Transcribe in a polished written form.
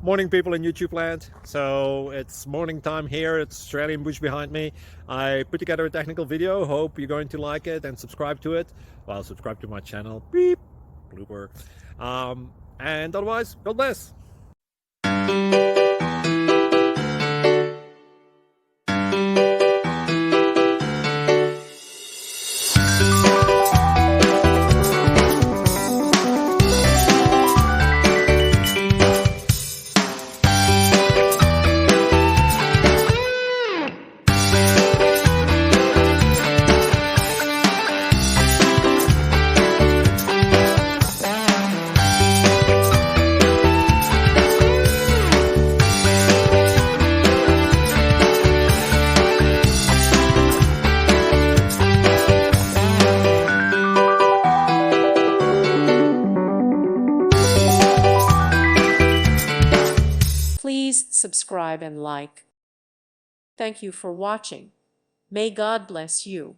Morning, people in YouTube land. So it's morning time here. It's Australian bush behind me. I put together a technical video. Hope you're going to like it and subscribe to it. Well, subscribe to my channel. Beep. Blooper. And otherwise, God bless. Please subscribe and like. Thank you for watching. May God bless you.